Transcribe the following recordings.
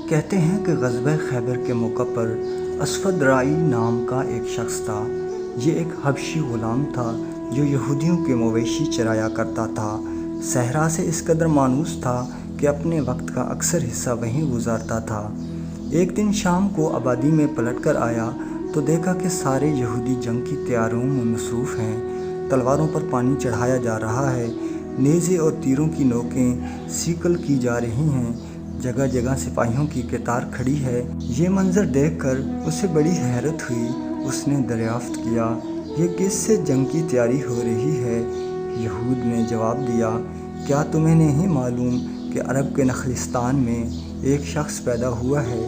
کہتے ہیں کہ غزوہ خیبر کے موقع پر اسود رائی نام کا ایک شخص تھا۔ یہ ایک حبشی غلام تھا جو یہودیوں کے مویشی چرایا کرتا تھا۔ صحرا سے اس قدر مانوس تھا کہ اپنے وقت کا اکثر حصہ وہیں گزارتا تھا۔ ایک دن شام کو آبادی میں پلٹ کر آیا تو دیکھا کہ سارے یہودی جنگ کی تیاریوں میں مصروف ہیں۔ تلواروں پر پانی چڑھایا جا رہا ہے، نیزے اور تیروں کی نوکیں سیکل کی جا رہی ہیں، جگہ جگہ سپاہیوں کی قطار کھڑی ہے۔ یہ منظر دیکھ کر اسے بڑی حیرت ہوئی۔ اس نے دریافت کیا، یہ کس سے جنگ کی تیاری ہو رہی ہے؟ یہود نے جواب دیا، کیا تمہیں نہیں معلوم کہ عرب کے نخلستان میں ایک شخص پیدا ہوا ہے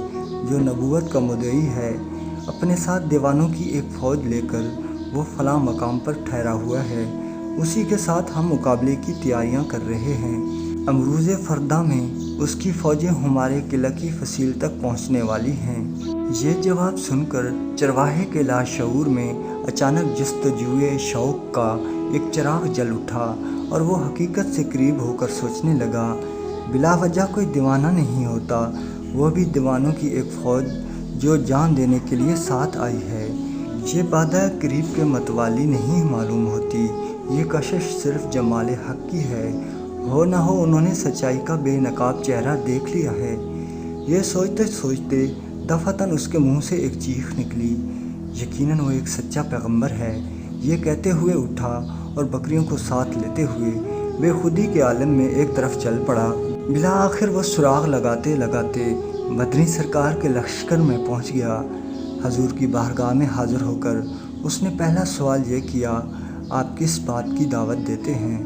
جو نبوت کا مدعی ہے؟ اپنے ساتھ دیوانوں کی ایک فوج لے کر وہ فلاں مقام پر ٹھہرا ہوا ہے۔ اسی کے ساتھ ہم مقابلے کی تیاریاں کر رہے ہیں۔ امروز فردا میں اس کی فوجیں ہمارے قلعہ کی فصیل تک پہنچنے والی ہیں۔ یہ جواب سن کر چرواہے کے لاشعور میں اچانک جستجوئے شوق کا ایک چراغ جل اٹھا اور وہ حقیقت سے قریب ہو کر سوچنے لگا، بلا وجہ کوئی دیوانہ نہیں ہوتا، وہ بھی دیوانوں کی ایک فوج جو جان دینے کے لیے ساتھ آئی ہے۔ یہ بادہ قریب کے متوالی نہیں معلوم ہوتی، یہ کشش صرف جمال حق کی ہے، ہو نہ ہو انہوں نے سچائی کا بے نقاب چہرہ دیکھ لیا ہے۔ یہ سوچتے سوچتے دفعتاً اس کے منہ سے ایک چیخ نکلی، یقیناً وہ ایک سچا پیغمبر ہے۔ یہ کہتے ہوئے اٹھا اور بکریوں کو ساتھ لیتے ہوئے بے خودی کے عالم میں ایک طرف چل پڑا۔ بالآخر وہ سراغ لگاتے لگاتے مدنی سرکار کے لشکر میں پہنچ گیا۔ حضور کی بارگاہ میں حاضر ہو کر اس نے پہلا سوال یہ کیا، آپ کس بات کی دعوت دیتے ہیں؟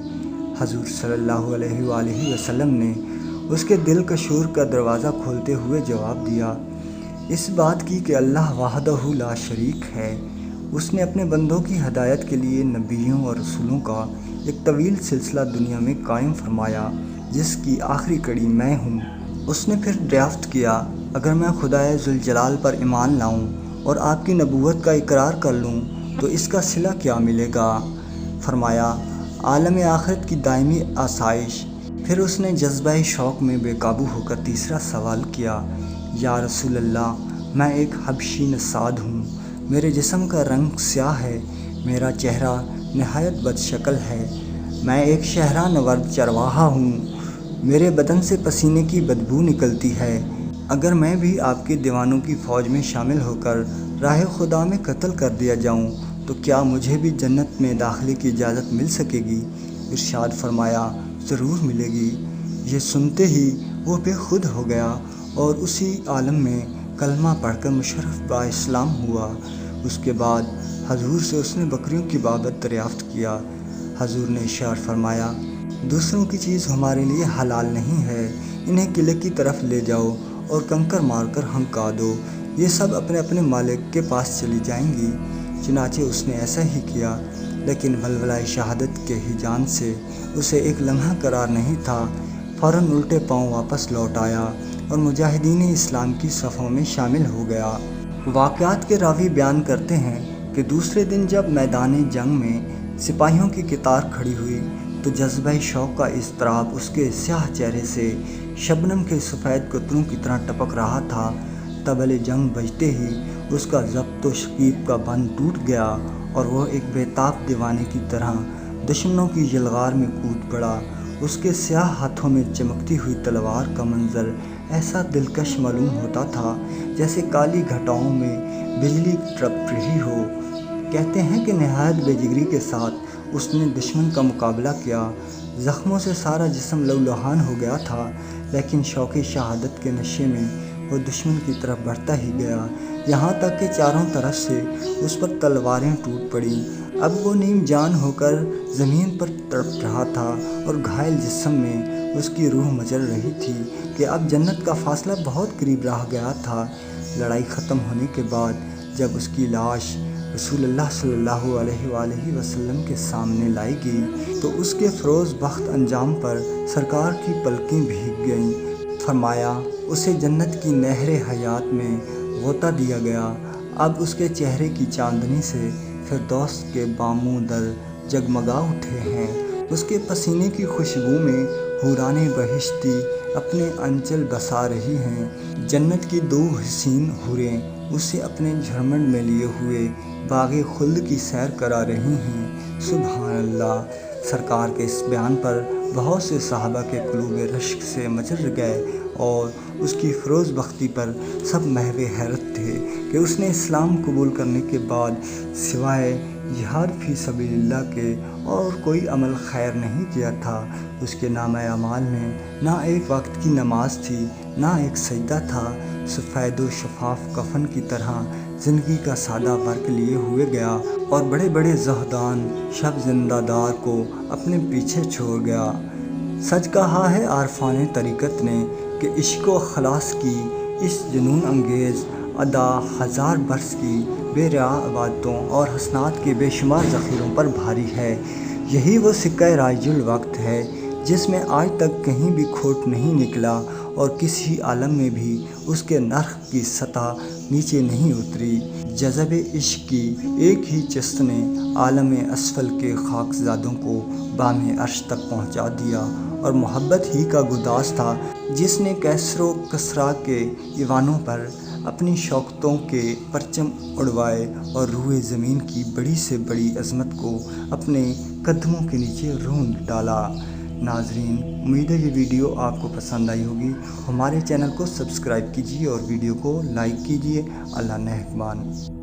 حضور صلی اللہ علیہ وآلہ وسلم نے اس کے دل کا شور کا دروازہ کھولتے ہوئے جواب دیا، اس بات کی کہ اللہ وحدہ لا شریک ہے۔ اس نے اپنے بندوں کی ہدایت کے لیے نبیوں اور رسولوں کا ایک طویل سلسلہ دنیا میں قائم فرمایا، جس کی آخری کڑی میں ہوں۔ اس نے پھر دریافت کیا، اگر میں خدائے ذوالجلال پر ایمان لاؤں اور آپ کی نبوت کا اقرار کر لوں تو اس کا صلہ کیا ملے گا؟ فرمایا، عالم آخرت کی دائمی آسائش۔ پھر اس نے جذبہ شوق میں بے قابو ہو کر تیسرا سوال کیا، یا رسول اللہ، میں ایک حبشی نژاد ہوں، میرے جسم کا رنگ سیاہ ہے، میرا چہرہ نہایت بد شکل ہے، میں ایک شہرہ نورد چرواہا ہوں، میرے بدن سے پسینے کی بدبو نکلتی ہے، اگر میں بھی آپ کے دیوانوں کی فوج میں شامل ہو کر راہ خدا میں قتل کر دیا جاؤں تو کیا مجھے بھی جنت میں داخلے کی اجازت مل سکے گی؟ ارشاد فرمایا، ضرور ملے گی۔ یہ سنتے ہی وہ بے خود ہو گیا اور اسی عالم میں کلمہ پڑھ کر مشرف با اسلام ہوا۔ اس کے بعد حضور سے اس نے بکریوں کی بابت دریافت کیا۔ حضور نے ارشاد فرمایا، دوسروں کی چیز ہمارے لیے حلال نہیں ہے، انہیں قلعے کی طرف لے جاؤ اور کنکر مار کر ہنکا دو، یہ سب اپنے اپنے مالک کے پاس چلی جائیں گی۔ چنانچہ اس نے ایسا ہی کیا، لیکن ولولہ شہادت کے ہی جان سے اسے ایک لمحہ قرار نہیں تھا، فوراً الٹے پاؤں واپس لوٹ آیا اور مجاہدین اسلام کی صفوں میں شامل ہو گیا۔ واقعات کے راوی بیان کرتے ہیں کہ دوسرے دن جب میدان جنگ میں سپاہیوں کی قطار کھڑی ہوئی تو جذبہ شوق کا اضطراب اس کے سیاہ چہرے سے شبنم کے سفید قطروں کی طرح ٹپک رہا تھا۔ طبل جنگ بجتے ہی اس کا ضبط و شکیب کا بند ٹوٹ گیا اور وہ ایک بے تاب دیوانے کی طرح دشمنوں کی یلغار میں کود پڑا۔ اس کے سیاہ ہاتھوں میں چمکتی ہوئی تلوار کا منظر ایسا دلکش معلوم ہوتا تھا جیسے کالی گھٹاؤں میں بجلی ٹپک رہی ہو۔ کہتے ہیں کہ نہایت بے جگری کے ساتھ اس نے دشمن کا مقابلہ کیا، زخموں سے سارا جسم لہولہان ہو گیا تھا، لیکن شوق شہادت کے نشے میں وہ دشمن کی طرف بڑھتا ہی گیا، یہاں تک کہ چاروں طرف سے اس پر تلواریں ٹوٹ پڑیں۔ اب وہ نیم جان ہو کر زمین پر تڑپ رہا تھا اور گھائل جسم میں اس کی روح مچل رہی تھی کہ اب جنت کا فاصلہ بہت قریب رہ گیا تھا۔ لڑائی ختم ہونے کے بعد جب اس کی لاش رسول اللہ صلی اللہ علیہ وآلہ وسلم کے سامنے لائی گئی تو اس کے فروز بخت انجام پر سرکار کی پلکیں بھیگ گئیں۔ فرمایا، اسے جنت کی نہر حیات میں غوطہ دیا گیا، اب اس کے چہرے کی چاندنی سے فردوس کے باموں در جگمگا اٹھے ہیں، اس کے پسینے کی خوشبو میں حورانے بہشتی اپنے انچل بسا رہی ہیں۔ جنت کی 2 حسین حوریں اسے اپنے جھرمٹ میں لیے ہوئے باغ خلد کی سیر کرا رہی ہیں۔ سبحان اللہ! سرکار کے اس بیان پر بہت سے صحابہ کے قلوب رشک سے مچر گئے اور اس کی فروز بختی پر سب محو حیرت تھے کہ اس نے اسلام قبول کرنے کے بعد سوائے جہاد فی سبیل اللہ کے اور کوئی عمل خیر نہیں کیا تھا۔ اس کے نامہ اعمال میں نہ ایک وقت کی نماز تھی، نہ ایک سجدہ تھا۔ سفید و شفاف کفن کی طرح زندگی کا سادہ ورق لیے ہوئے گیا اور بڑے بڑے زہدان شب زندہ دار کو اپنے پیچھے چھوڑ گیا۔ سچ کہا ہے عارفان طریقت نے کہ عشق و خلاص کی اس جنون انگیز ادا 1000 برس کی بے ریا عبادتوں اور حسنات کے بے شمار ذخیروں پر بھاری ہے۔ یہی وہ سکہ رائج الوقت ہے جس میں آج تک کہیں بھی کھوٹ نہیں نکلا اور کسی عالم میں بھی اس کے نرخ کی سطح نیچے نہیں اتری۔ جذب عشق کی ایک ہی چست نے عالم اسفل کے خاکزادوں کو بام عرش تک پہنچا دیا اور محبت ہی کا گداز تھا جس نے کیسر و کسریٰ کے ایوانوں پر اپنی شوکتوں کے پرچم اڑوائے اور روئے زمین کی بڑی سے بڑی عظمت کو اپنے قدموں کے نیچے روند ڈالا۔ ناظرین، امید ہے یہ ویڈیو آپ کو پسند آئی ہوگی۔ ہمارے چینل کو سبسکرائب کیجیے اور ویڈیو کو لائک کیجیے۔ اللہ نگہبان۔